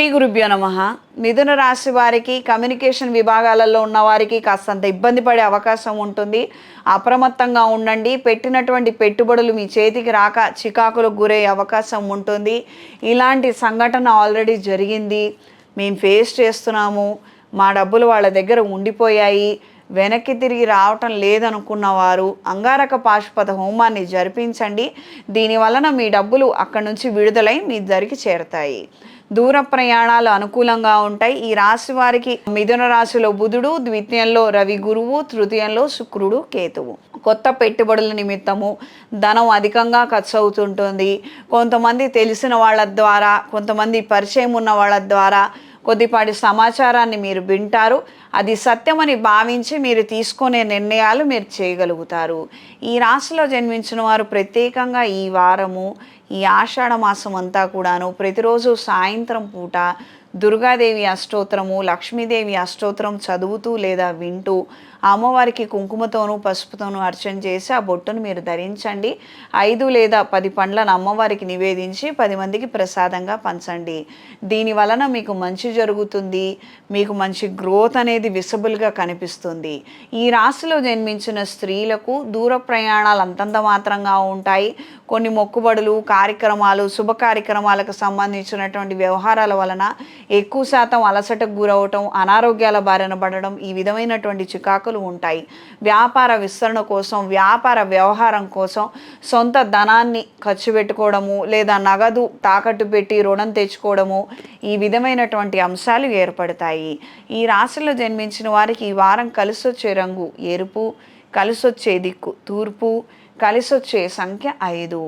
శ్రీ గురుభ్యో నమః. మిథున రాశి వారికి కమ్యూనికేషన్ విభాగాలలో ఉన్న వారికి కాస్తంత ఇబ్బంది పడే అవకాశం ఉంటుంది. అప్రమత్తంగా ఉండండి. పెట్టినటువంటి పెట్టుబడులు మీ చేతికి రాక చికాకులకు గురయ్యే అవకాశం ఉంటుంది. ఇలాంటి సంఘటన ఆల్రెడీ జరిగింది, మేము ఫేస్ చేస్తున్నాము, మా డబ్బులు వాళ్ళ దగ్గర ఉండిపోయాయి, వెనక్కి తిరిగి రావటం లేదనుకున్న వారు అంగారక పాశుపత హోమాన్ని జరిపించండి. దీనివలన మీ డబ్బులు అక్కడి నుంచి విడుదలై మీ దగ్గరికి చేరతాయి. దూర ప్రయాణాలు అనుకూలంగా ఉంటాయి. ఈ రాశి వారికి మిథున రాశిలో బుధుడు, ద్వితీయంలో రవి గురువు, తృతీయంలో శుక్రుడు కేతువు. కొత్త పెట్టుబడుల నిమిత్తము ధనం అధికంగా ఖర్చు అవుతుంటుంది. కొంతమంది తెలిసిన వాళ్ళ ద్వారా, కొంతమంది పరిచయం ఉన్న వాళ్ళ ద్వారా కొద్దిపాటి సమాచారాన్ని మీరు వింటారు. అది సత్యమని భావించి మీరు తీసుకునే నిర్ణయాలు మీరు చేయగలుగుతారు. ఈ రాశిలో జన్మించిన వారు ప్రత్యేకంగా ఈ వారము, ఈ ఆషాఢ మాసం అంతా కూడాను ప్రతిరోజు సాయంత్రం పూట దుర్గాదేవి అష్టోత్తరము, లక్ష్మీదేవి అష్టోత్తరం చదువుతూ లేదా వింటూ అమ్మవారికి కుంకుమతోనూ పసుపుతోనూ అర్చన చేసి ఆ బొట్టును మీరు ధరించండి. 5 లేదా 10 పండ్లను అమ్మవారికి నివేదించి 10 మందికి ప్రసాదంగా పంచండి. దీని వలన మీకు మంచి జరుగుతుంది. మీకు మంచి గ్రోత్ అనేది విజిబుల్గా కనిపిస్తుంది. ఈ రాశిలో జన్మించిన స్త్రీలకు దూర ప్రయాణాలు అంతంత మాత్రంగా ఉంటాయి. కొన్ని మొక్కుబడులు, కార్యక్రమాలు, శుభ కార్యక్రమాలకు సంబంధించినటువంటి వ్యవహారాల వలన ఎక్కువ శాతం అలసటకు గురవటం, అనారోగ్యాల బారిన పడడం, ఈ విధమైనటువంటి చికాకులు ఉంటాయి. వ్యాపార విస్తరణ కోసం, వ్యాపార వ్యవహారం కోసం సొంత ధనాన్ని ఖర్చు పెట్టుకోవడము లేదా నగదు తాకట్టు పెట్టి రుణం తెచ్చుకోవడము, ఈ విధమైనటువంటి అంశాలు ఏర్పడతాయి. ఈ రాశిలో జన్మించిన వారికి ఈ వారం కలిసొచ్చే రంగు ఎరుపు, కలిసొచ్చే దిక్కు తూర్పు, కలిసొచ్చే సంఖ్య 5.